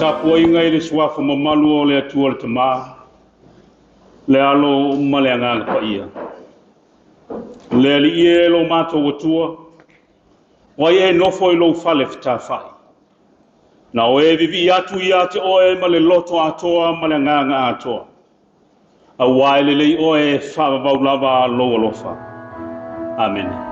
tapu inga ile swafu mamalu o le atua le tama le alo maleanga pa ia le ali ie lo mato watua wa e nofo i lo fale fitafai na o e vivi atu ia te o e male loto atoa maleanga atoa a waile le o e fa vaulava lo lofa amen.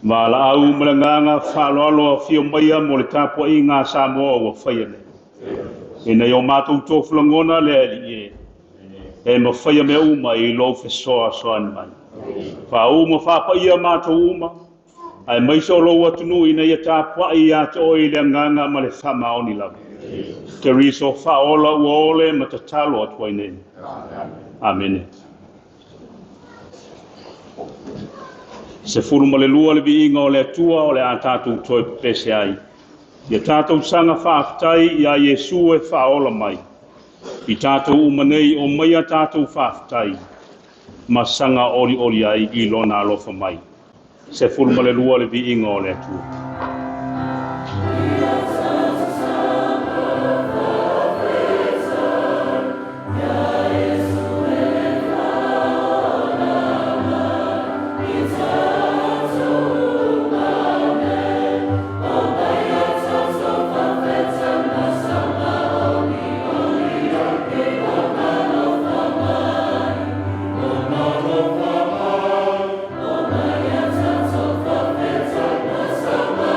Mala au malanganga whalolo fio maia mo le tapo i ngā Samoa wa whaia ne. E nei o mātou tōwhulangona le ali e ma whaia mea uma i lo whesoa soan mai. Wha uma whapa ia mātou uma, ai maiso lo atunu i nei a tapo i a te oi le nganga ma le whama oni lau. Te riso whaola uole ma te talo atua i nei. Amen. Se furu ma le lua le vi inga o le atua o le a tātou toi pese ai. Ia tātou sanga whaafitai ia Iesu e whaola mai. I tātou umanei o mai a tātou whaafitai. Ma sanga ori ori ai i lona alofa mai. Se furu ma le lua le vi inga o le atua. Sama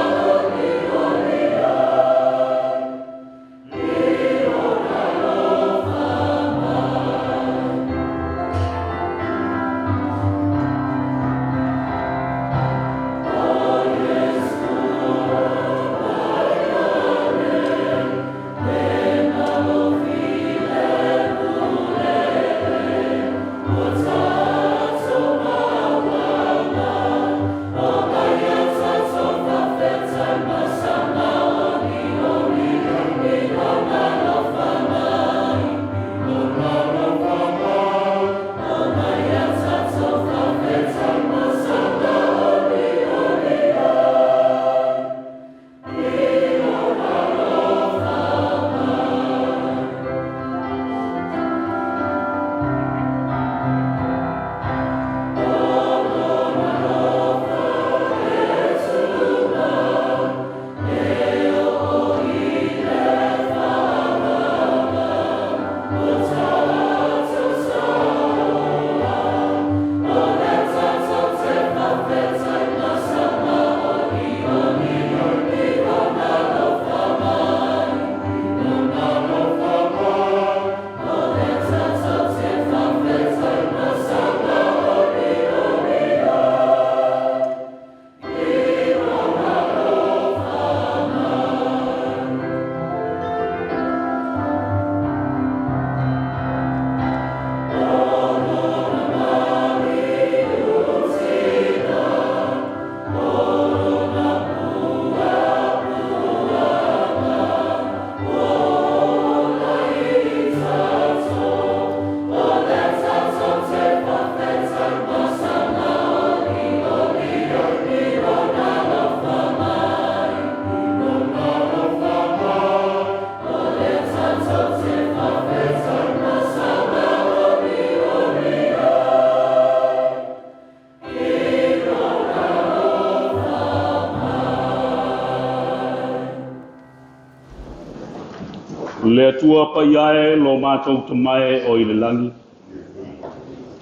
Le tua pa iae lo mātou tamae o i le langi.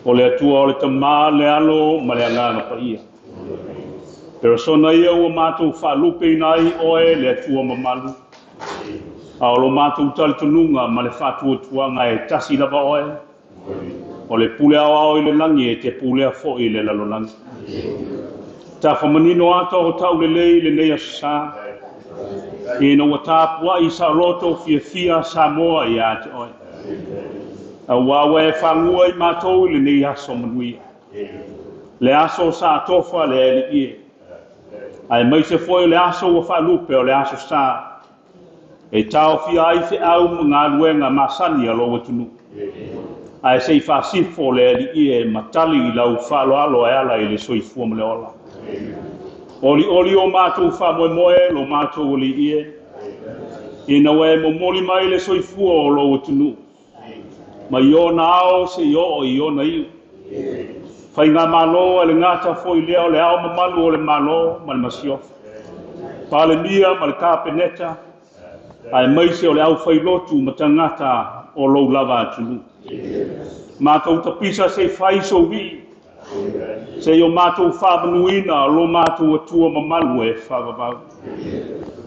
O le atua o le tamā le alo ma le anganga pa ia. Pero sona ia ua mātou whaalupe inai oe le atua mamalu. A o lo mātou talitununga ma le whātua tuanga e tasi lava oe. O le pule au i le langi e te pule a fo i le lalolangi. Ta whamanino ato o tau le lei le nei asa. E no watapua i sa roto fia Samoa i ate oe. A wawe e whangua i mātou le nei aso manuia. Le aso sa tofa le ele ie. Ai mai se foi le aso wa whalupe o le aso sa. E tau fia ai fe au ngā luenga masani alo watunu. Ai sei whasifo le ele ie matali i lau whaloalo e ala i le soifua mle ola. Oli o mātou whamoemoe lo mātou oli ie. Ina we mo moli mai le soifua o lo watunu. Ma i ona ao se i o na iu. Whai ngā malo e le ngata fo i leo le ao mamalu o le malo ma le masiofa. Pale mia ma le kāpeneta. Ai maise o le au whailotu ma tangata o lo lava atunu. Mātou tapisa se whai so vi. Se o mātou whamanuina lo mātou atua mamalu e whavavau.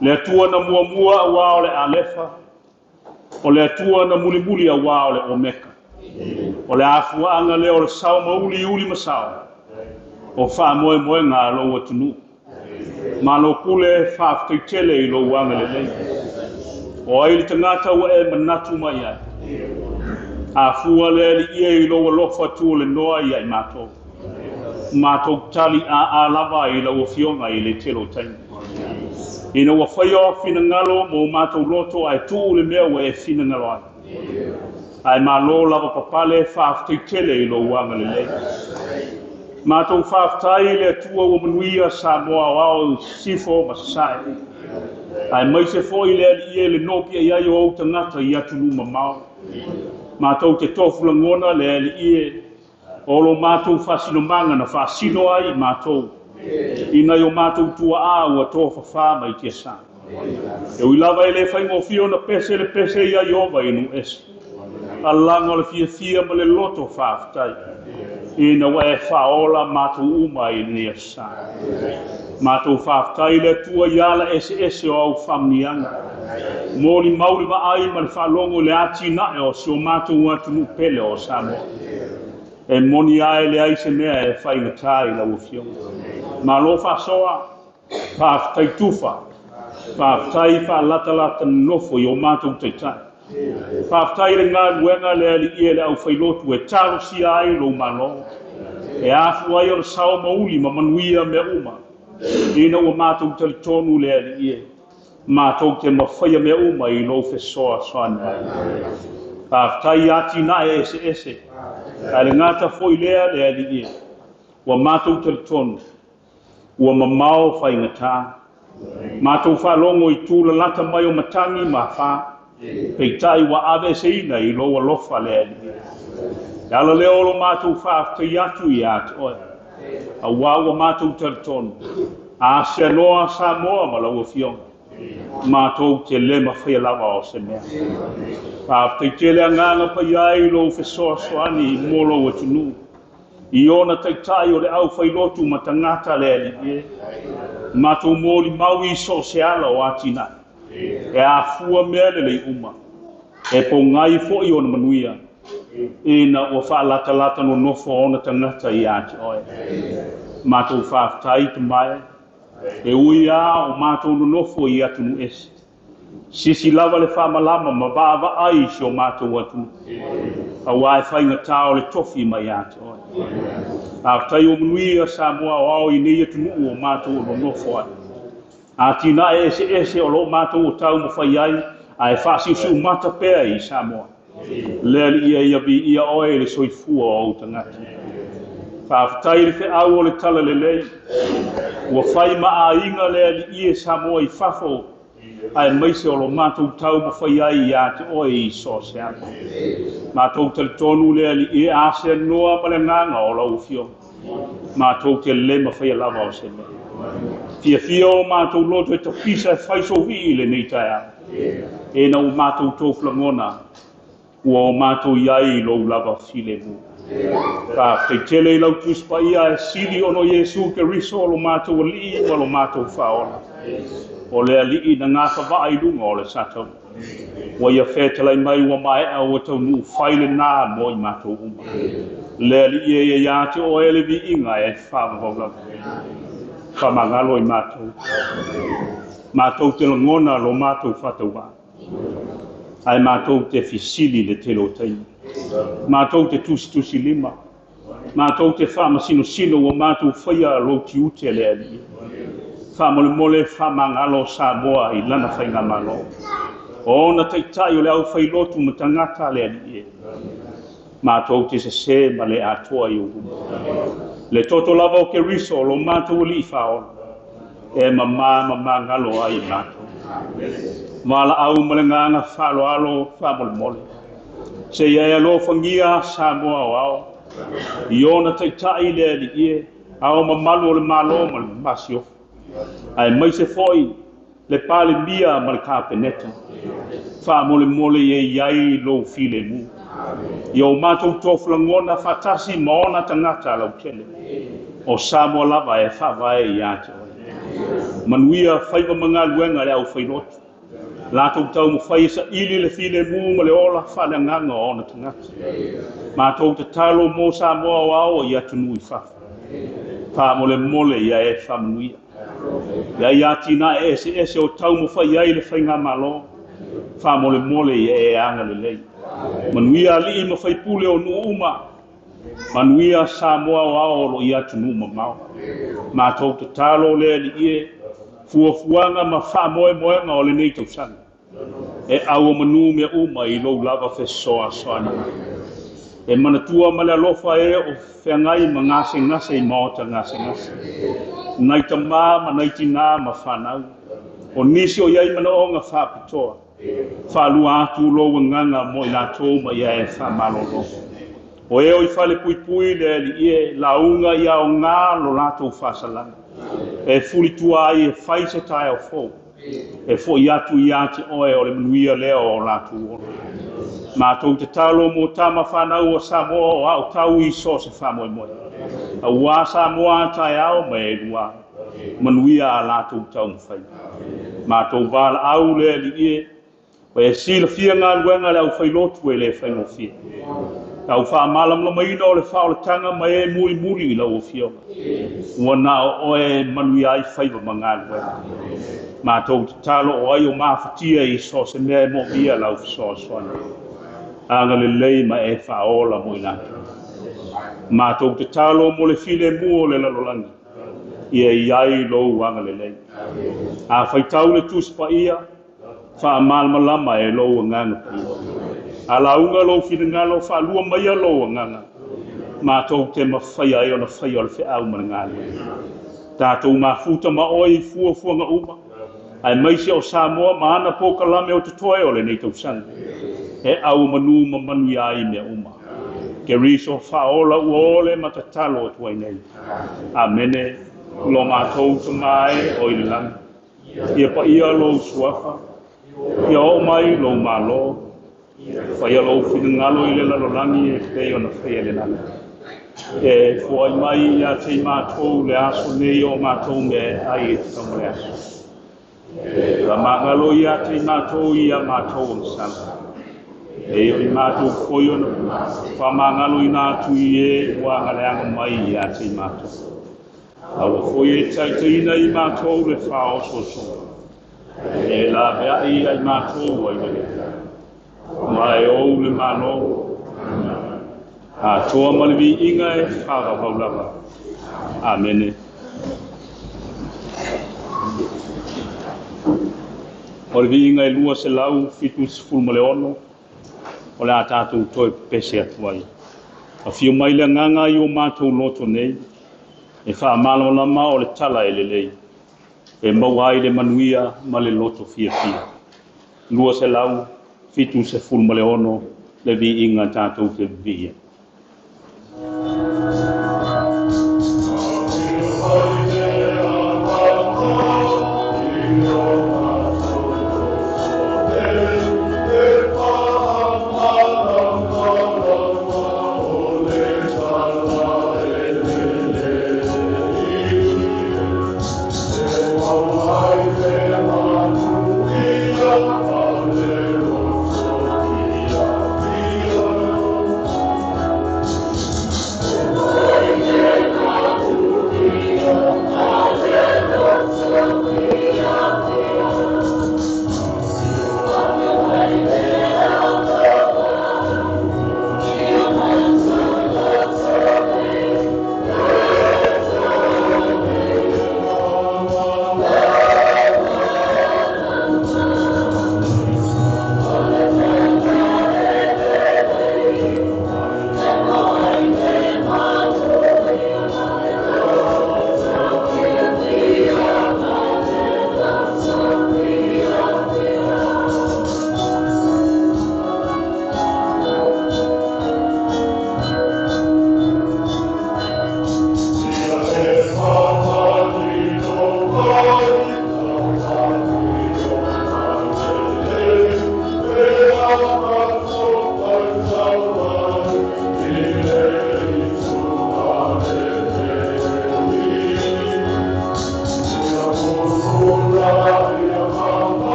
Le atua na mua awa o le alefa. O le atua na muli awa o le omeka. O le afuanga le o le sao mauli masao. O whamoe ngā lo atunu. Malo kule whafteitele i lo wanga le lei. O ai le tangata wa e manatu mai ai. Afua le ia i lo lofa tu le noa i ai mātou. Mātou tali a lava i la fionga i le telo taimi. Ina wa whaio fina ngalo mo mātou loto ai tū le mea wa e fina ngalo ai. Ai malo lava papale whafteitele i lo wanga le lei. Mātou whaftai le atua o manuia Samoa wao sifo masai. Ai maise fo i le ie le nopi ai ai o au tangata i atunu mamao. Mātou te tofu langona le ie. Olo mātou whasilomanga na whasino ai mātou. Ina yo mātou tua a ua tofa whama i tia sa. E ui lava e le whaingo fio na pese le pese ia iova inu esi. Alanga le fia ma le loto whaftai. Ina wa e whaola mātou uma i nia sa. Mātou whaftai le tua iala ese o au whamnianga. Mōli mauri ma ai ma le whalongo le ati na e o si o mātou atunu pele o Samoa. E moni ai le ai se mea e whaingatai la ufio. Ma lo whasoa, whaftai tufa, whaftai whalatalata nofo i o mātou teitai. Whaftai le ngā ruenga le ali ie le au whailotu e taro si ai lo malo. E afu ai o le sao mauli ma manuia me uma. Ina ua mātou talitonu le ali ie. Mātou te mawhaia me uma i lo whesoa soana. Whaftai ati na e ese. Ai ngata foi lea le ali ia. Wa mātou talitonu. Ua mamao whaingata. Mātou whalongo i tūla lata mai o matangi ma wha. Peitai wa ave seina i loa lofa le ali ia. Ala leo lo mātou whaftai atu i atu oe. A wawa mātou talitonu. A se noa Samoa ma lau fionga. Mātou te lema whai lawa o se mea. Whaftai te lea nganga pa iai lo whesoa soani i molo o tunu. I ona taitai o le au whailotu ma tangata le ali ie. Mātou mōli maui so se ala o atina. E a fua mea le lei uma. E po ngai fo i ona manuia. Ina o whaalata no nofo ona tangata i ati oe. Mātou whaftai te mai. E ui a o mātou no nofo i atunu esi. Sisi lava le whamalama ma vava ai si o mātou atunu. A wai whainga tau le tofi mai ati oe. A tai o manuia Samoa o au i nei atunu o mātou no nofo ai. A tina ese o lo mātou o tau mo whai ai. A e whasiusiu mata pēa i Samoa. Lea li ia ia oe le soifua o au tangati. Whaftai le au o le tala le lei. Ua whai maa inga lea li ie Samoa i whafo. Ai maise o lo mātou tau ma whai ai i ate oe i so se ata. Mātou talitonu lea li ie ase noa ma le nganga o lau fio. Mātou te le ma whai lava o se mea. Fia o mātou loto e tapisa e whaiso vi le nei taia. E na o mātou tō flangona, ua o mātou iai lo lava file mu. Ka teitele i lau tuspa ia e siri ono Yesu ke riso lo mātou li wa lo mātou whaona. O lea li na ngā whawai lunga o le satou. Wa ia whetalai mai wa mai a o tau nu whaile nā mo i mātou uma. Lea li e ia te o ele vi inga e whawawala. Whamangalo i mātou. Mātou te langona lo mātou whataua. Ai mātou te fisili le te lotaini. Mātou te tusi lima. Mātou te whamasino sino wa mātou whaia lo ti ute le ali. Whamole mole whamangalo sa moa i lana whainga malo. O na teitai o le au whailotu ma tangata le ali. Mātou te se ma le atoa i ugu. Le toto lava o ke riso lo mātou li whaona. E mamā ngalo ai mātou. Mala au malenganga whalo alo whamole mole. Se ia alo whangia sa moa o ao. I ona teitai le ali ie. Ao mamalu o le malo ma le masio. Ai mai se foi le pale mia ma le kāpeneta. Whamole mole e iai lo file mu. I o mātou tōwhulangona whatasi maona tangata lau tele. O Samoa lava e whawai i ate. Manuia whaiva mga luenga le au whairotu. Lātou tau mo whai sa ili le file mu ma le ola whananganga o na tangata. Mātou te talo mo Samoa o ao i atunu i whafa. Whamole mole ia e whamuia. Ia i atina ese o tau mo whai ai le whainga malo. Whamole mole ia e anga le lei. Manuia li ma fai pule o nu uma. Manuia Samoa o ao lo ia tunu ma mau. Mātou te talo le li ie. Fuafuanga ma whamoe moenga o le nei tau sana. E au manu mea uma i lo lava fe soa soana. E manatua ma le alofa e o whengai ma ngase i maota ngase. Nai ta ma nai tina ma whanau. O nisi o iai mana o ngā whapitoa. Whalua atu lo nganga mo i la tōma ia e whamalolo. O eo i whale pui le li e launga ia o ngā lo lato whasalanga. E fuli tua ai e whaise tae o fō. E fō i atu i ate oe o le manuia leo o lato ora. Mātou te talo mo tama whanau o Samoa o au tau i so se whamoe moe. A ua Samoa tae au me e lua. Manuia a lato tau mwhai. Mātou wala au le li e. E sila fia ngā luenga le au whailotu e le whaingo fia. Au whaamalam la maina o le whaoletanga ma e muri i lau o fia. Ua nā o e manui ai whaiva ma ngā luenga. Mātou te talo o ai o mawhatia i so se mea mo ia lau so soana. Anga le lei ma e whaola mo i nātu. Mātou te talo mo le file mua o le lalolangi. Ia i ai lou anga le lei. A whaitau le tuspa ia. Wha malama e lo nganga pi. Ala unga lo finangalo wha lua mai a lo nganga. Mātou te mawhai ai o na whai o le whi au mana ngāle. Tātou mā futa ma oi fuanga uma. Ai maise o Samoa ma ana pōkalame o te toe o le nei tau sanga. E au manu ma manu ai mea uma. Ke riso whaola uole ma te talo o tuai nei. Amene lo mātou te mai o i lang. Ia pa ia lo suafa. Ia o mai lo malo. Whaia lo whingalo i le lalolangi e pei o na whaia le nana. E fuai mai ia te mātou le aso nei o mātou me ai e te tamu le aso. La mangalo ia te mātou ia mātou o sana. E o i mātou foi o na wha mangalo i nātu i e ua ngaleanga mai ia te mātou. Awa foi e taitaina i mātou le whao soso. E la bea i ai mātou ai wale. Mai o le mano. A toa maliwi inga e whaga haulawa. Amene. O le inga e lua se lau fitu se fulmale ono. O le a tātou toi pese atuai. A whio mai le nganga i o mātou loto nei. E wha malama o le tala e le lei. E mau ai le manuia ma le loto fia. Lua se lau, fitu se fulmale ono, le vi inga tātou te via.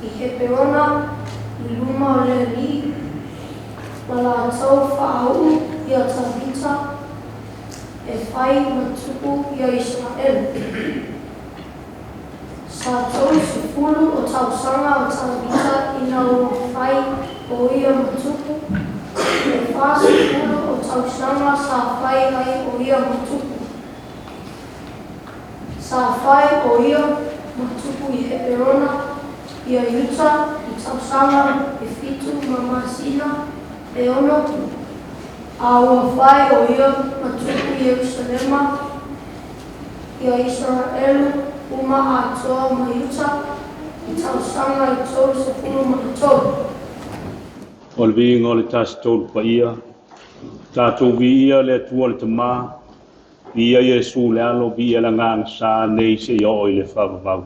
I he peona, I luma o le li, ma la tau whaau I a Tavita, e whai matupu I a Israel. Sa tau se fulu o tausanga o Tavita ina o whai o ia matupu, e wha se fulu o tausanga sa whai hai o ia matupu. Sa whai o ia matupu I he peona, I a Utah, I tausanga, e fitu mamasina, e ono, a ua whai o ia matupu I Jerusalema, I a Israelu, uma a toa ma Utah, I tausanga I tolu se fulu ma tolu. O le vinga o le tasi tolu pa ia, tātou vi ia le atua le tamā, vi ia Iesu le alo, vi ia la ngang sa nei se ia o I le whavavau.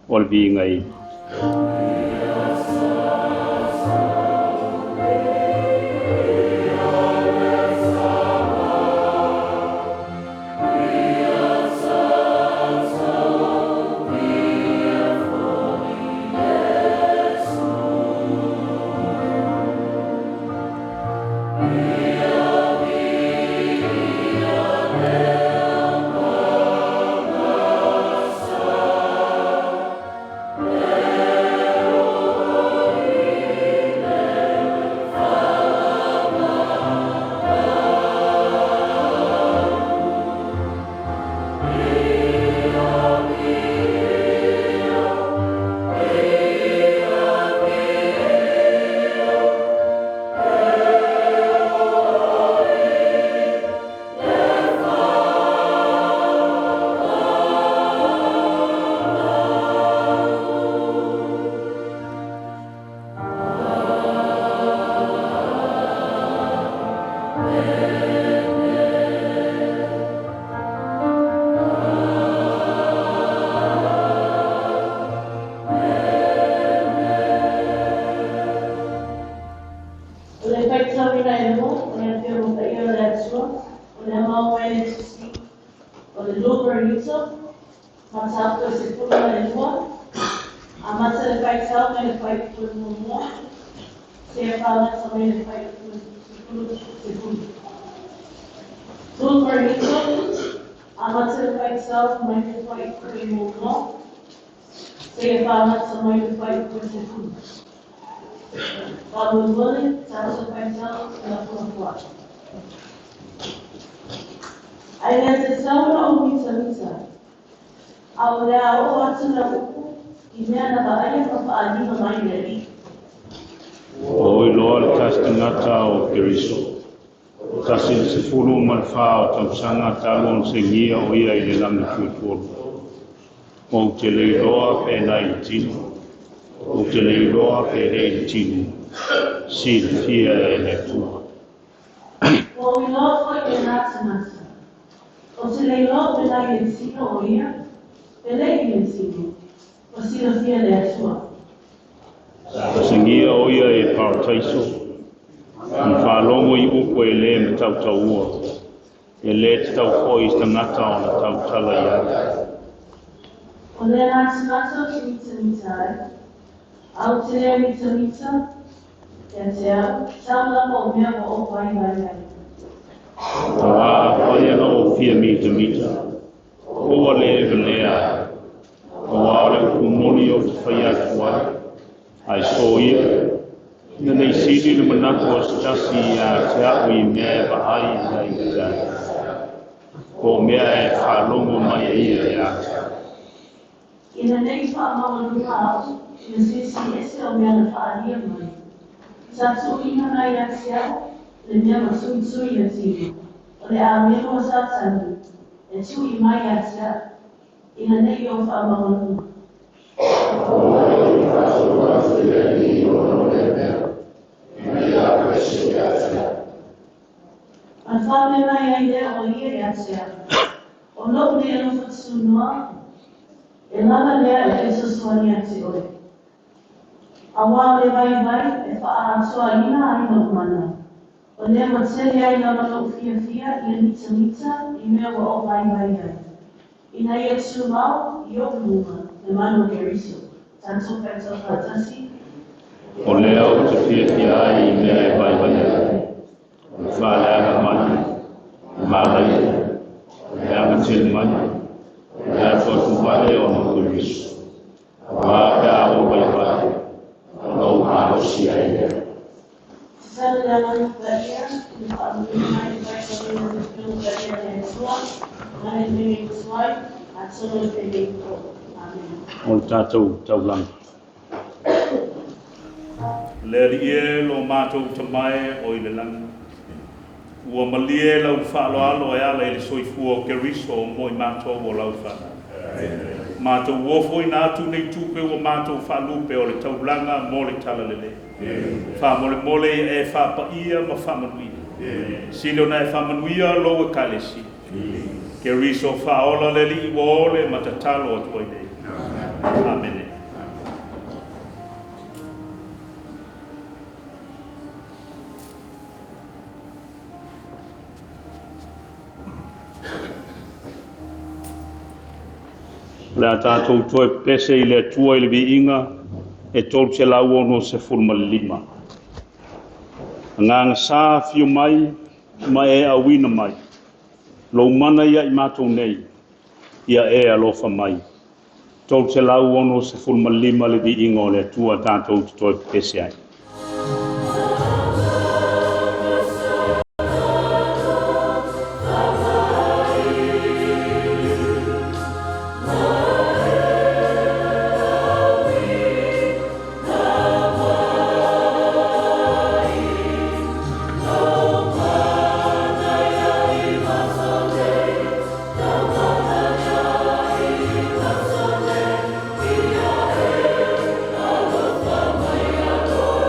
O le vinga I. O iloa le tasi tangata o Keriso. Tasi le se fulu malfa o tausanga talo se ngia o ia I le langi tuatoro. O te leiloa pe nai le tino. O te leiloa pe rei le tino. Si le fia e le tua. O iloa fai e nata nata. O te leiloa pe nai le tino o ia. Pe lei le tino. O si le fia le tua. Pasingia o ia e parataiso. I whalongo I upo e le me tau tau ua. E le te tau koi tangata o na tau tala ia. O le nata ki mita mita. Au te lea mita mita. E te au. Tau lapa o mea o vai vai ai. Tawa whai ana o fia mita mita. Oa le e lea. O aore kumoni o te whai atu ai. Ai so ia. Ina nei siri le manako o stasi a te au I mea bahai nei kai. Ko mea e whalongo mai ia e a. Ina nei whaamawa luka au. Ina sisi ese o mea na whaalia mai. Tatu ina nai a te au. Le mea masui sui a tiri. O le a mea o satanu. E tui mai a te au. Ina nei o whaamawa luka. An whame mai ai lea o ia e atea. O lou ne anu whatsunua, e lana lea e sosuani ate oe. A wā le vai vai e whaahatua ina ai no mana. O lea matele ai lana lau fia fia I a mita mita I mea wa o vai vai ai. Ina ia tūmau I o luma le manu Keriso. Tanto kaitou whatasi. O lea o te whiawhia ai mea e vai vai ai. O whāleanga mai, mālai, o leanga tēnu mai, o lea tōku wale o no Keriso. Wā pēa o vai vai, o nau māhosi ai ea. Saudara Badia, Mai Badia Pelu Badia Nesua, Mai Mimi Kuswai, Atsolo Pediko. Amen. O tātou taulanga. Le rie lo mātou tamae o i le langa. Ua malie lau whaaloalo e ala i le soifua o Keriso o moi mātou o lau whana. Mātou uofo i nātu nei tupe o mātou whalupe o le taulanga mo le tala lele. Wha mole e whapaia ma whamanuia. Silo na e whamanuia lo e kalesi. Keriso whaola le li i ole matatalo o tuai nei. Amen. Le tātou toi pese i le tua i le vi inga e tolu se lau ono se fulma lima. Nganga sā fio mai, ma e awina mai. Lo mana ia i mātou nei, ia e alofa mai. Tolu se lau ono se fulma lima le vi inga o le tua tātou toi pese ai. Adore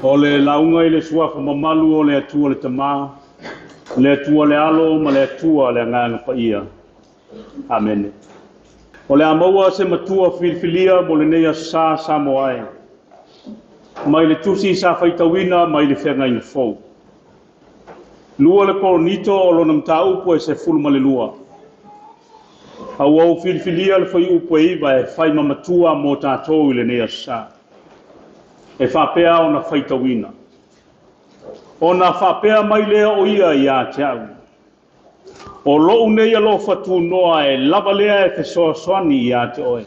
O le launga i le suafa mamalu o le atua le tamā, le atua le alo ma le atua le nganga paia. Amen. O le amaua se matua filifilia mo le neia sa moai. Mai le tusi sa faitawina mai le whenga ina fau. Lua le koronito o lona mtaupu e se fulma le lua. Au filifilia le fai upu e iwa e fai mamatua mo tātou i le neia sa. E whapea o na faitawina. O na whapea mai lea o ia i a te au. O loo nei alo fatu noa e lava lea e te soa soani i a te oe.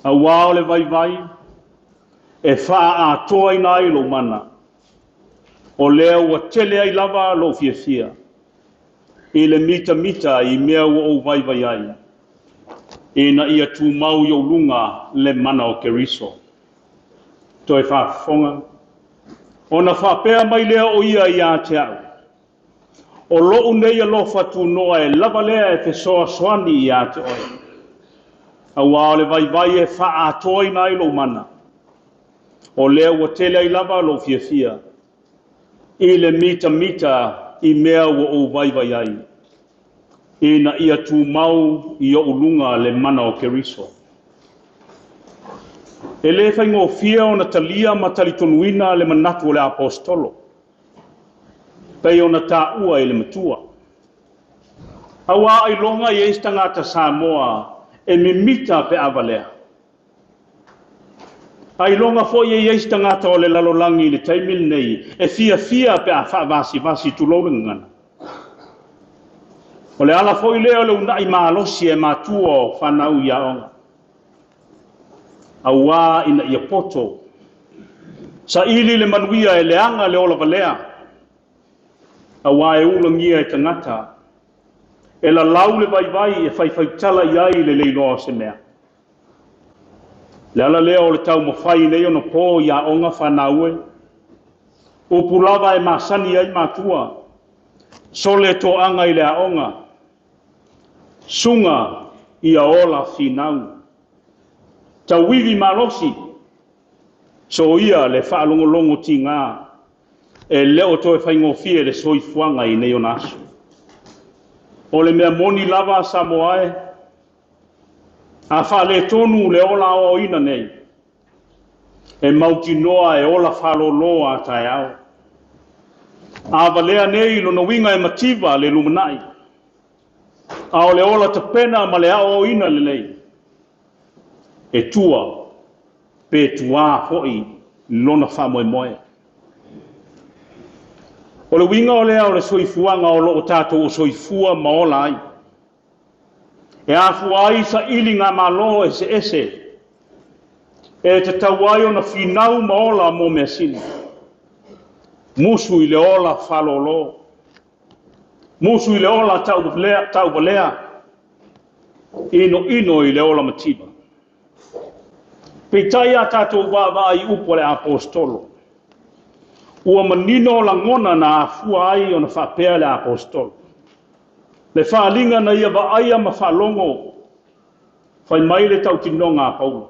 A wao le vai, e wha a toa ina i lo mana. O lea ua tele ai lava lo fia. I le mita i mea ua o vai ai. E na ia tu mau yo lunga le mana o Keriso. To e wha fonga. O na whapea mai lea o ia i a te au. O loo nei alo fatu noa e lava lea e te soa soani i a te oe. A wao le vai e wha a toa ina i lo mana. O lea ua tele ai lava lo fia. I le mita i mea ua o vai ai. I na ia tu mau i o ulunga le mana o Keriso. E le whaingo fia o na talia ma talitonuina le manatu o le apostolo. Pei o na tā ua i le matua. Awa ai longa i eista ngata Samoa e mimita pe avalea. Ai longa fo i eista ngata o le lalolangi le taimil nei e fia pe a whaavasi tulou ngana. O le ala fo i leo le unai maalosi e matua o whanau ia onga. Awa ina ia poto. Sa ili le manuia e leanga le ola valea. Awa e ulangia e tangata. E la lau le vai e whaifaitala iai le leiloa se mea. Le ala leo le tau mawhai nei ono pō ia onga whanaue. O pulava e masani ai matua. Sole to anga i le aonga. Sunga ia ola finau. Tawivi malosi. So ia le whaalongolongo ti ngā. E leo to e whaingofie le soifuanga i nei o nasu. O le mea moni lava Samoae. A whale tonu le ola o ina nei. E mauti noa e ola whaloloa tai au. A valea nei lo na winga e mativa le lumanai. A o le ola tapena ma le ao ina le nei. E tua, pe tua hoi, lona whamoe. O le winga o lea o le soifuanga o loo tātou o soifua maola ai. E afu ai sa ili ngā malo ese. E te tauai o na finau maola mo mea sini. Musu i le ola whalolo. Musu i le ola tau valea. Ino i le ola matiba. Peitai a tātou wāwā i upo le apostolo. Ua manino la ngona na afua ai o na whapea le apostolo. Le whaalinga na ia waaia ma whalongo. Whai mai le tau tinonga a Paulo.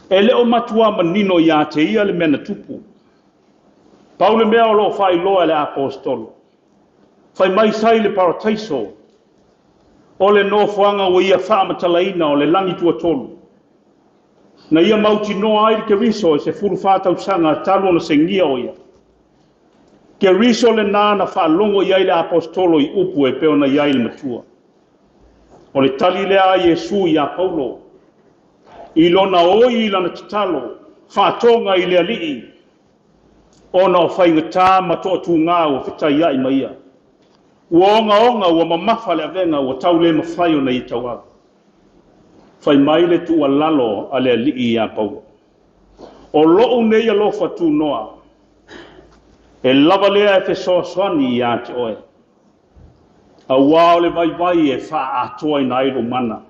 E leo matua manino ia te ia le mena tupu. Paulo mea o lo whai loa le apostolo. Whai mai sai le parataiso. O le no fuanga o ia whaamatalaina o le langi tua tolu. Na ia mauti noa ai ke riso e se furu whātau sanga talo na se ngia o ia. Ke riso le nā na whaalongo iai le apostolo i upu e peo na iai le matua. O le tali lea Yesu i a Paulo. I lona oi i lana tatalo, whātonga i lea lii. O na o whaingatā matoa tū ngā o whitai ai maia. Ua onga ua mamafa le avenga ua tau le mawhai o na i tau aga. Whai mai le tu lalo a lea lii i a Paulo. O loo nei alo fatu noa. E lava lea e te soaswani i a te oe. A wao le vai e wha atoa i nairo mana.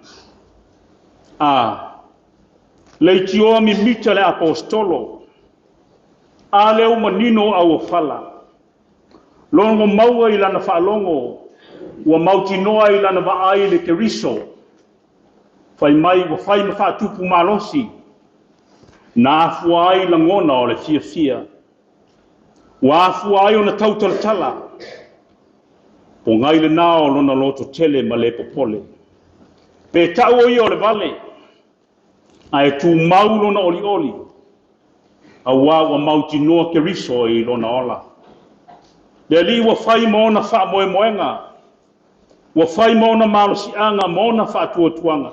Le tioa mi mita le apostolo. A leo manino au whala. Longo maua i lana whaalongo. Ua mauti noa i lana vaai le Keriso. Whai mai wa whai ma whaatupu malosi. na afua ai langona o le fia ua afua ai ona tautalatala po gai lenā o lona loto tele ma le popole pe ta'u o ia o le vale ae tumau lona oli'oli auā ua mautinoa keriso i lona ola le ali'i ua fai ma ona fa'amoemoega ua fai ma ona malosi'aga ma ona fa'atuatuaga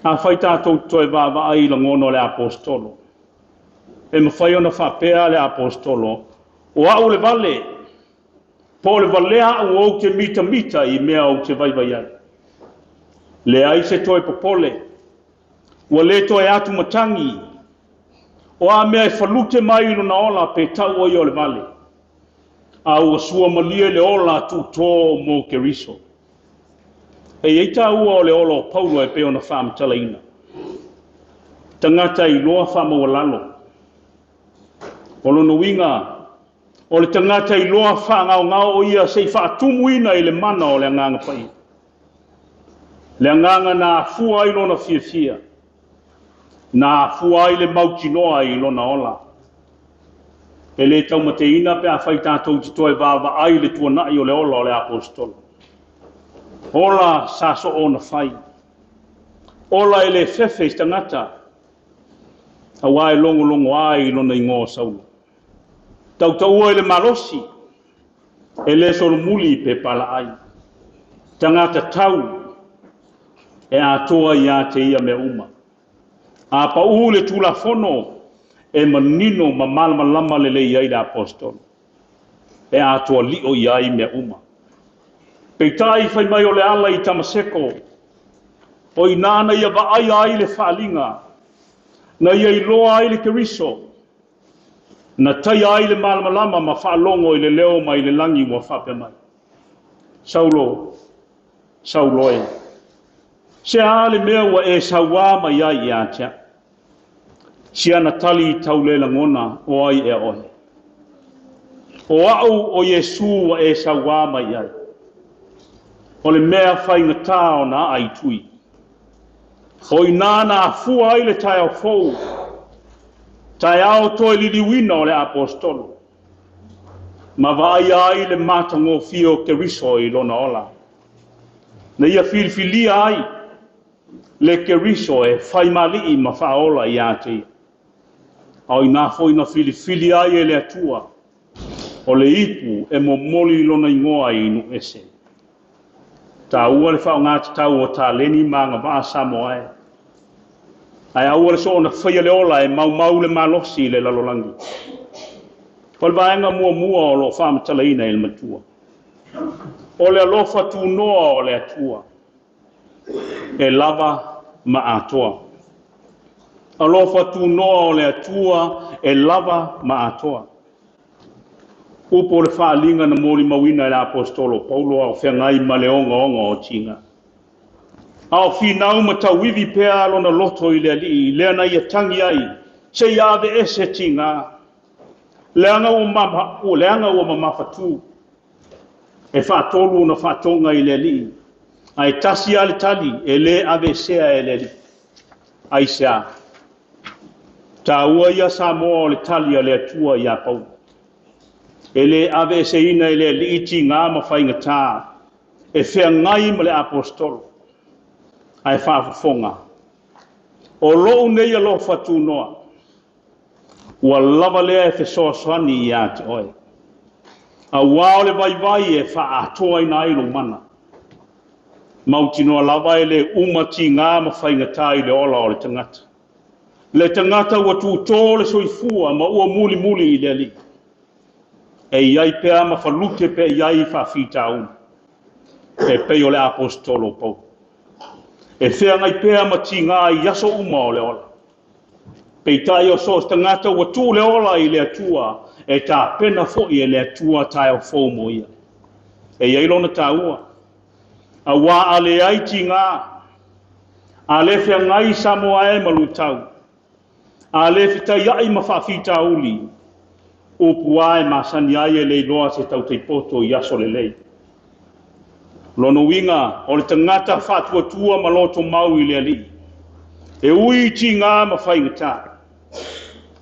a fai tatou toe va'ava'ai lagona o le apostolo e mafai ona fa'apea le apostolo o a'u le vale po le valea a'u ou te mitamita i mea ou te vaivai ai leai se toe popole ua lē toe atu matangi o a mea e falute mai i lona ola pe tau ai o le vale a ua sua malia le ola tutō mo keriso e iai tāua o le ola o Paulo e pe ona whaamatalaina tangata i loa whaamaualalo o lona winga o le tangata i loa whaangaongao o ia sei whaatumuina i le mana o le anganga pai le anganga na afua i lona fia na afua i le mautinoa i lona ola e le taumateina pe a whai tātou te toe vāvaai le tuana'i o le ola o le apostolo ola sa so ona fai ola e le fefe i tangata awa e longo ai lona ingoa Saulo tautaua e le malosi e le solomuli pe pala ai tangata tau e atoa ia te ia me uma a pa'u le tulafono e manino ma malamalama le iai le apostolo e atoa li'o iai me uma peitai fai mai o le ala i Tamaseko o inana ia va'ai ai le fa'alinga na ia iloa ai le keriso na tai ai le malamalama ma fa'alongo i le leo mai le langi mua whape mai Saulo e se a le mea ua e sauā mai ai i atea si ana tali tau le langona o ai e oe o a'u o Iesu ua e sauā mai ai o le mea whaingatā o na ai tui o inana afua ai le tai au fou tai au toe liliwina o le apostolo ma vai ai le matango fio keriso i lona ola na ia filifilia ai le keriso e fai mali'i ma whaola i ate au ina foi na filifili ai e le atua o le ipu e momoli lona ingoa i inu ese ta ua le whaongata tau o ta leni manga vaa Samoa e ai aua le so na whaia le ola e mau le malosi le lalolangi pal vaenga mua o lo whaamatalaina e le matua o le alofa tunoa o le atua e lava ma atoa alofa tunoa o le atua e lava ma atoa upo le whaalinga na mori mawina e le apostolo Paulo au whengai ma le onga o tinga au finau ma tawivi pea lona loto i le ali leana ia tangi ai se iave ese tinga leanga o mamafatu e whaatolu na whaatonga i le ali ai tasi ale tali e le ave sea e le ali ai sea ta ua ia Samoa o le tali a le atua ia Paulo e le ave seina e le aliiti ngā mawhaingatā e whengai ma le apostolo ai whaafafonga o loo nei alo whatunoa ua lava lea e whesoaswani i ate oe a wao le vai e whaatoa ina ilo mana mautinoa lava e le umati ngā mawhaingatā i le ola o le tangata ua tūtō le soifua ma ua muli i le ali e iai pea ma falute pe iai whaafitau e pei o le apostolo Paulo e whea ngai pea ma ti ngā i aso uma o le ola pei tai o sos tangata ua tū le ola i le atua e tā pena fo'i e le atua tai o fōmo ia e iai lona tā ua a wā ale ai ti ngā a le whea ngai Samoa e malutau a le fitai ai ma whaafitau li o puae masani ai e leiloa se tau teipoto i aso le lei. Lono winga, o le tangata whatuatua ma loto mau i le ali. e ui ti ngā mawhai ngata.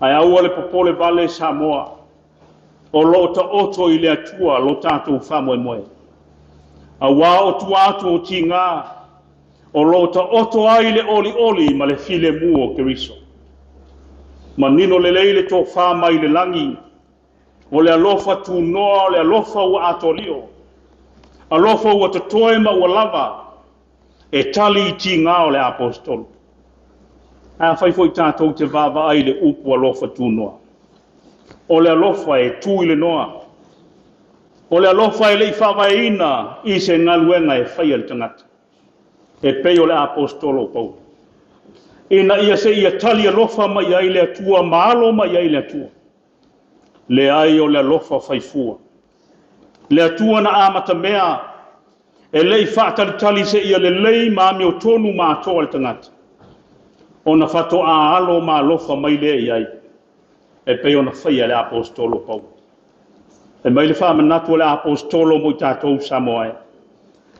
Ai aua le popole vale Samoa, o lo ta oto i le atua lo tātou whamoe moe. A wā o tuatu o ti ngā, o lo ta oto ai le oli oli ma le file mu o Keriso. Ma nino le leile tō whamai le langi, o le alofa tu noa, o le alofa ua ato lio. Alofa ua tatoe ma ua lava, e tali i ti ngā o le apostolo. A whai foi tātou te vava ai le upu alofa tu noa. O le alofa e tui le noa. O le alofa e le i whawaina i se ngaluenga e whai al tangata. E pei o le apostolo pau. Ina ia se ia tali alofa mai ai le atua, maalo mai ai le atua. Le ai o le alofa whaifua. Le atua na amata mea, e lei whaatalitali se ia le lei maami o tonu mātoa le tangata. O na whato a alo ma alofa mai le iai. E pei o na whaia le apostolo pau. E mai le wha manatu le apostolo mo i tātou Samoa.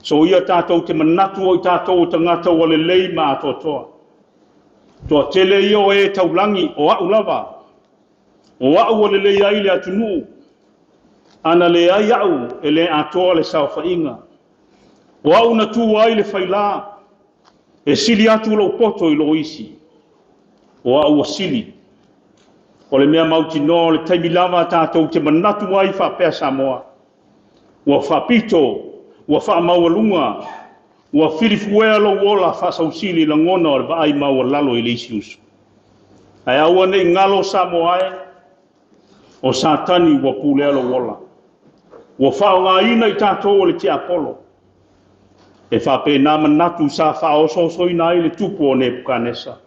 So ia tātou te manatu o i tātou tangata o le lei mātoa toa. Toa tele ia o e taulangi o au lava. O au o le lei ai le atunu. Ana le ai au e le atoa le saufa inga. O au na tu ai le whaila. E sili atu lo poto i lo isi. O au o sili. O le mea mauti no le taimi lava tātou te manatu ai whapea Samoa. Ua whapito, ua whamaualunga, ua whirifuea lo wola whasausili la ngona o le vaai maua lalo i leisi usu. Ai aua nei ngalo Samoa e, o satani ua pulea lo wola. Ua whaonga ina i tātou o le te Apollo. E whape nā manatu sa whaososo ina i le tupu o Nebukanesa.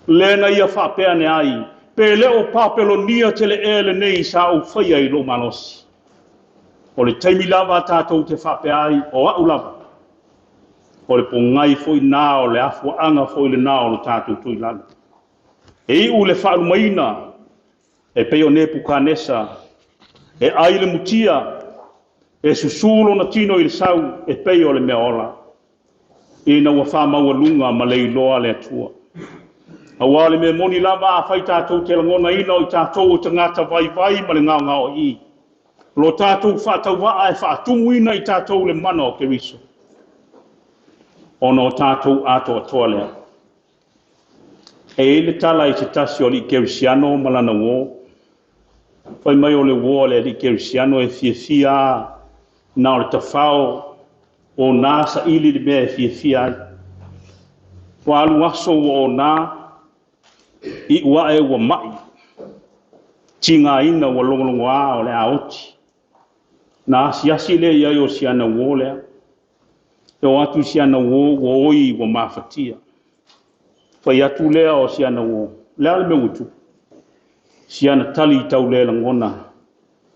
Lena ia whapea ne ai, pe leo papelonia tele ele nei sa au whaia i lo manosi. O le taimi lava tātou te whape ai o au lava. O le pongai foi nā o le afua anga foi le nā o le tātou tui lana. E i u le whaalu maina, e peo Nebukanesa, e ai le mutia, e susulo na tino i le sau, e peo le mea ola. E na ua whamaua lunga ma le iloa le atua. Awa le me moni lava a whai tātou te langona ina o i tātou o tangata vai vai ma le ngao ngao i. Lo tātou whātau waa e whātumu ina i tātou le mana o Keriso. Ono tātou ato atoa lea. E le tala i te tasi o li Kerisiano malana wō. Whai mai o le wō le li Kerisiano e fia na o le tawhao o nā sa ili le mea e fia ai. Wālu aso o nā i ua e ua mai. Tinga ina ua longolongo a o le aoti. Na asiasi le iai o siana wō lea. E o atu siana wō oi ua mawhatia. Whai atu lea o siana wō. Lea le meutu. Siana tali i tau lea langona.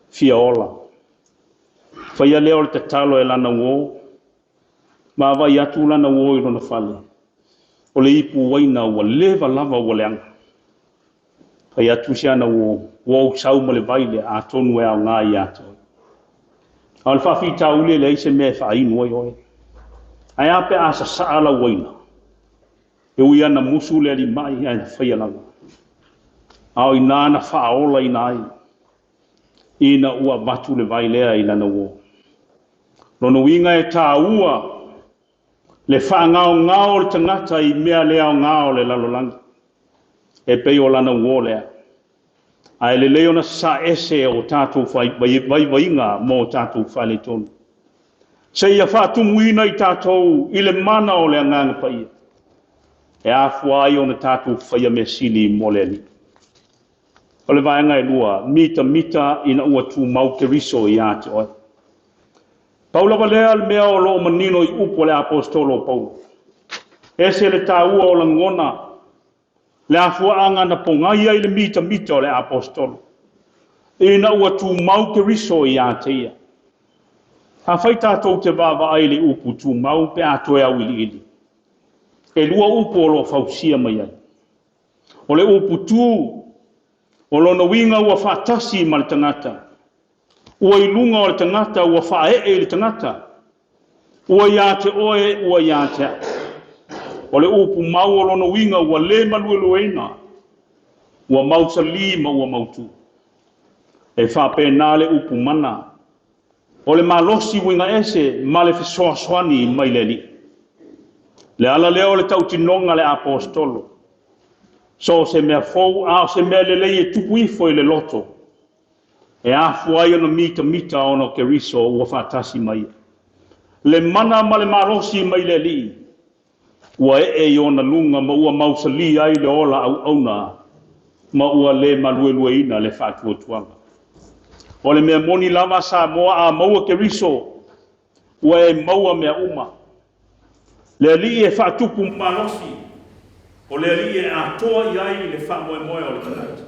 Fia ola. Whai a lea o le te talo e lana wō. Ma vai atu lana wō i rona whale. O le ipu waina ua leva lava ua leanga. Whai atu siana wō sau ma le vaile a tonu e au ngā i ato. Au le whawhi taule le ise mea whainu oi oi. Ai ape asa saala waina. E ui ana musu le li mai ai whai alanga. Au i nāna whaola i nai. Ina ua batu le vailea i lana wō. Lono winga e tā ua. Le whaangao ngao le tangata i mea leo ngao le lalolangi. E peo lana wō lea. Ai le leo na sa ese o tātou vai inga mo tātou whale tonu. Se ia whātumu ina i tātou i le mana o le anganga paia. E awhua ai o na tātou whaia me sili mo le li. O le vaenga e lua, mita ina ua tu mau Keriso i ate oi. Paula valea le mea o lo manino i upo le apostolo Paula. Ese le tāua o langona. Le afua anga na pongai ai le mita o le apostolo. Ina ua tu mau Keriso i ateia. Ha whai tātou te vava ai le upu tu mau pe atoe au ili ili. E lua upu o lo fausia mai ai. O le upu tu, o lo na winga ua whaatasi ma le tangata. Ua ilunga o le tangata, ua whae le tangata. Ua ia te oe, ua ia te. O le upu mau o lona winga ua le maluelueina. Ua mausali ma ua mautu. E whapena le upu mana. O le malosi winga ese ma le fesoasoani mai le li. Le ala leo le tautinonga le apostolo. So se mea fou a se mea lelei e tupu ifo i le loto. E afu ai ono mita ono ke riso ua whatasi mai. Le mana ma le marosi mai le li. Ua e ona lunga ma ua mausali ai le ola au auna. Ma ua le maluelueina le whatuatuanga. O le mea moni lava sa moa a maua ke riso. Ua e maua mea uma. Le li e whatupu marosi. O le li e atoa iai le whamoe moe o le kanata.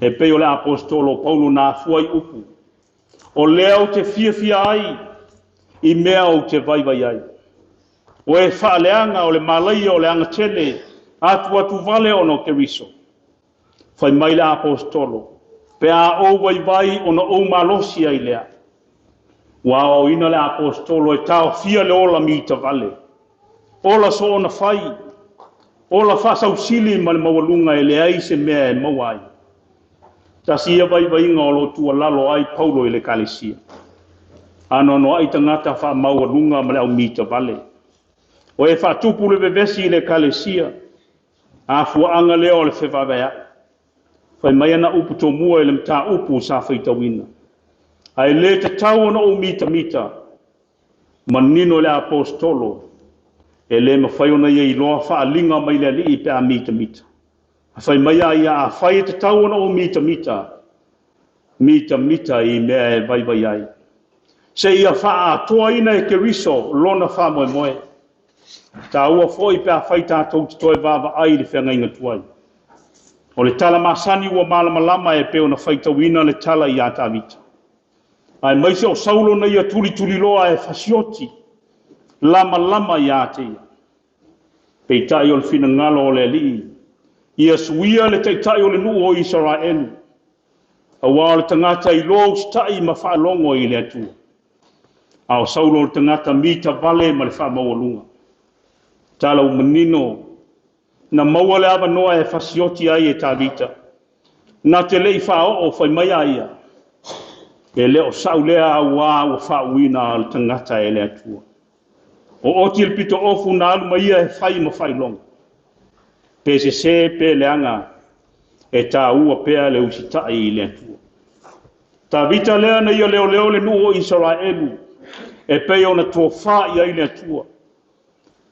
E peo le apostolo Paulo na fuai upu. O leo te fia ai. I mea o te vai ai. O e whaaleanga o le malaia o le anga tele. Atu vale ono ke riso. Fai mai le apostolo. Pe a o vai ono o malosi ai lea. Wa o ina le apostolo e tau fia le ola mita vale. Ola so ona fai. Ola fasa usili ma le mawalunga e le ai se mea e mawai. Tasia vai inga o lo tua lalo ai Paulo i le kalesia. Ano no ai tangata wha mawalunga ma le au mita vale. O e wha tupu le vevesi i le kalesia. A fuanga leo le whewawea. Fai mai ana upu tō mua e le mta upu sa whaitawina. Ai le te tau na o mita. Manino le apostolo. E le mawhai ona ia i loa wha linga mai le li i pe a mita. Fai mai ia a whai te tau na o mita. Mita i mea e vai ai. Se ia wha a toa ina e ke riso lona wha moe. Ta ua foi pe a whai tātou te toi vava ai le whenga inga tuai. O le tala masani ua malama e peo na whaitawina le tala i a tāwita. Ai maise o saulo na ia tuli loa e fasioti. Lama i a te ia. Peitai o le fina ngalo o le li. Ia suia le teitai o le nuu o Israelu. Awa o le tangata i lo stai ma whaalongo i le atua. A o saulo le tangata mita vale ma le wha mawalunga. Tala u manino. Na maua le ava noa e fasioti ai e tāwita. Na te lei whao o whai mai aia. E leo sau lea awa o whauina al tangata e le atua. O oti il pito ofu na alu mai e whai ma whai long. Pese se pe leanga e tā ua pea le usitai i le atua. Tāwita lea na ia leo le nu o Israelu. E peo na tua wha i ai le atua.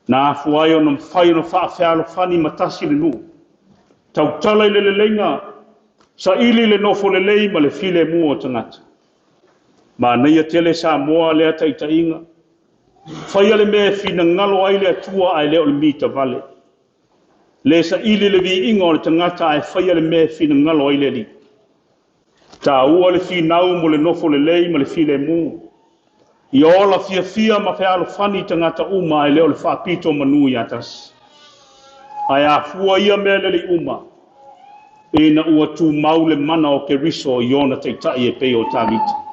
Na afuai o na mwhai o na whaafealo whani matasi le nu. Tau tala i le lenga. Sa ili le nofo le lei ma le file mua o tangata. Ma neia tele sa moa lea taitainga. Whai ale mea fina ngalo ai le atua ai leo le mita vale. Le sa ili le vi inga o le tangata ai whai ale mea fina ngalo ai le li. Ta ua le finau mo le nofo le lei ma le file mua. I ola fia ma fealo fani tangata uma ai leo le whapito manu i atas. Ai a fua ia mea le uma. E na ua tu mau le mana o ke riso i ona teitai e peo tāwita.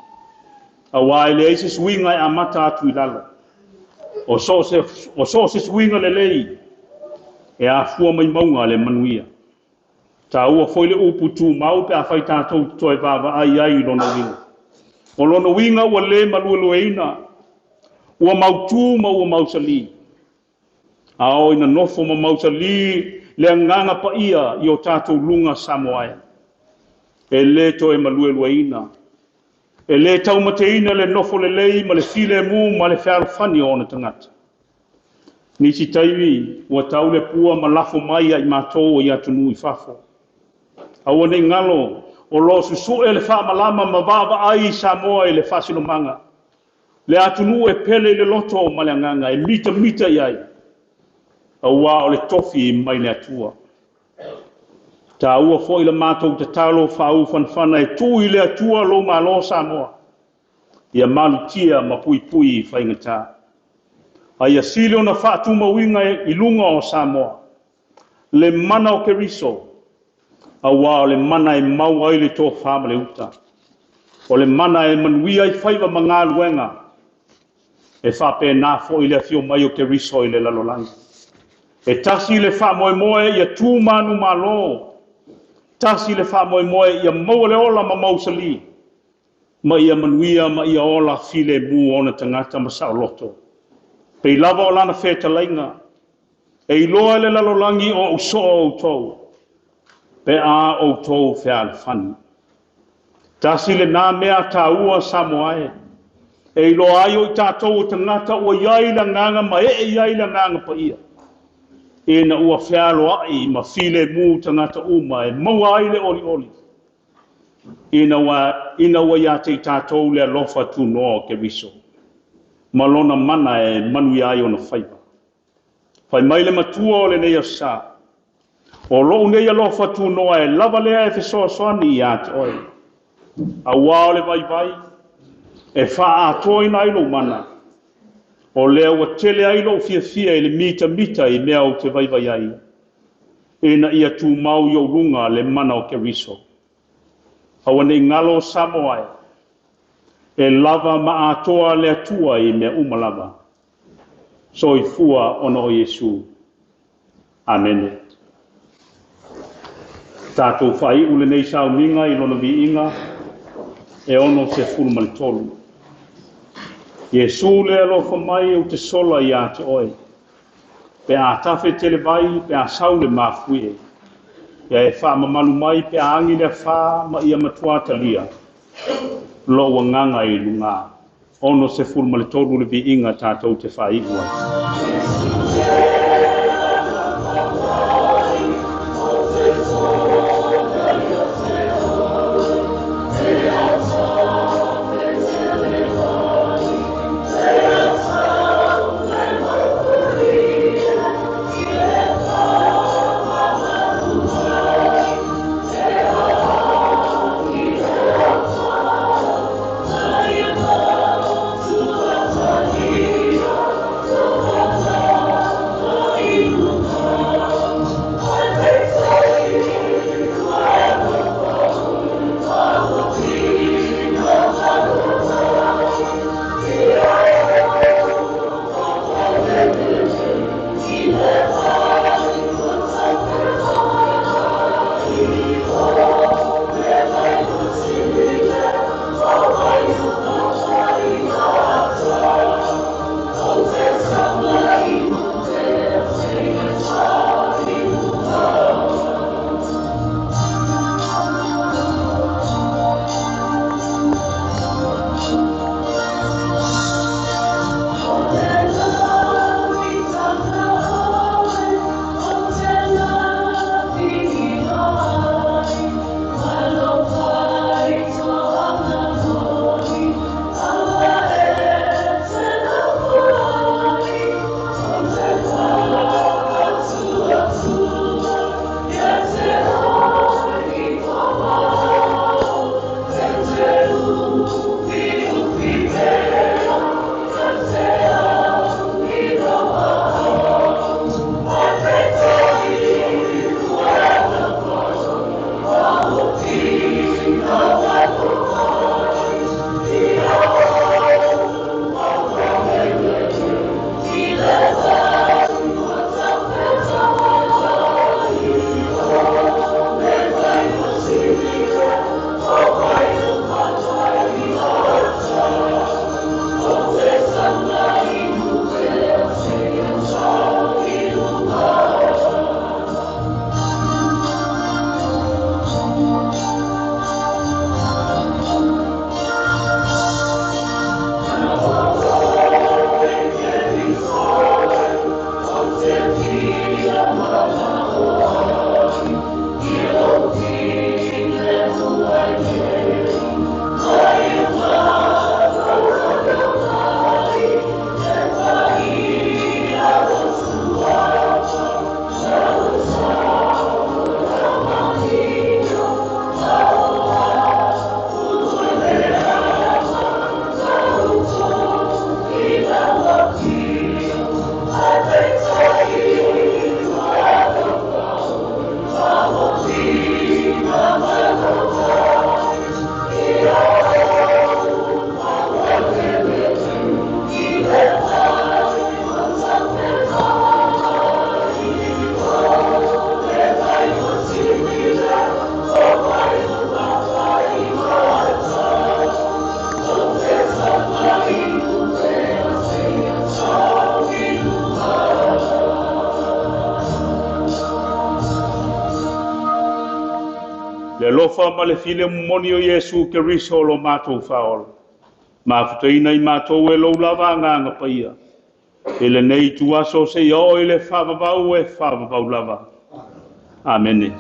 A wai le eise swinga e amata atu i lalo. O so se swinga le lei. E a fua mai maunga le manuia. Ta ua foi le upu tu mau pe a whai tātou toi vava ai lona winga. O lona winga ua le maluelueina. Ua mautu ma ua mausali. Ao ina nofo ma mausali le nganga pa ia i o tātou lunga Samoaia. E le to e maluelueina. E le taumateina le nofo le lei ma le file mu ma le whare whani o na tangata. Nisi taiwi ua tau le pua ma lafo mai ai mātou i atunu i whafo. Aua nei ngalo o lo susu e le wha malama ma vava ai Samoa i le whasino manga. Le atunu e pele le loto ma le nganga e mita i ai. Aua o le tofi mai le atua. Ta ua fo i le mātou te talo whau whanwhana e tū i le atua lo ma lo Samoa. Ia malutia ma pui whaingata. Ai a sile o na whaatu mawinga i lunga o Samoa. Le mana o ke riso. Awa o le mana e mau ai le tō whama le uta. O le mana e manuia i whaiva ma ngā luenga. E whape nā fo i le fio mai o ke riso i le lalolanga. E tasi le wha moe moe ia tū manu malo. Tasi le wha moe moe ia maua le ola ma mausali. Ma ia manuia ma ia ola file mu ona tangata ma sao loto. Pei lava o lana wheta lainga. E iloa le lalolangi o uso o tau. Pe a o tau whea le whani. Tasi le nā mea tā ua Samoae. E iloa ai o i tātou o tangata ua iai la nganga ma iai la nganga pa ia. E na ua whea loa ai ma file mu tangata uma e maua ai le oli oli. Ina wa ia te tātou le alofa tu noa ke viso. Malona mana e manu ia o na whaipa. Whai mai le matua o le nei sa. O loo nei alofa tu noa e lava lea e fesoa soani ia te oi. A wao le vai vai. E wha atoi na ilo mana. O lea ua tele ailo fia fia e le mita i mea o te vai vai ai. E na ia tu mau i o runga le mana o ke riso. Hawa nei ngalo Samoae. E lava ma atoa le atua i mea umalava. So i fua ono o Yesu. Amen. Tātou whai ule nei sao minga i lona vi inga. E ono se fulu malitolu. Yesu le alofa mai o te sola i a te oe. Pe a tafe tele vai, pe a saule mafui e. Ia e wha mamalu mai, pe a angi le wha ma ia matua talia. Lo wa nganga i lunga. Ono se fulu malitolu le vi inga tātou te wha i ua. Le lofa ma le file moni o Yesu ke riso lo mātou whaolo. Ma whataina I mātou e lo lava nganga paia. E le nei tu aso se o e le whavavau e whavavau lava. Amen.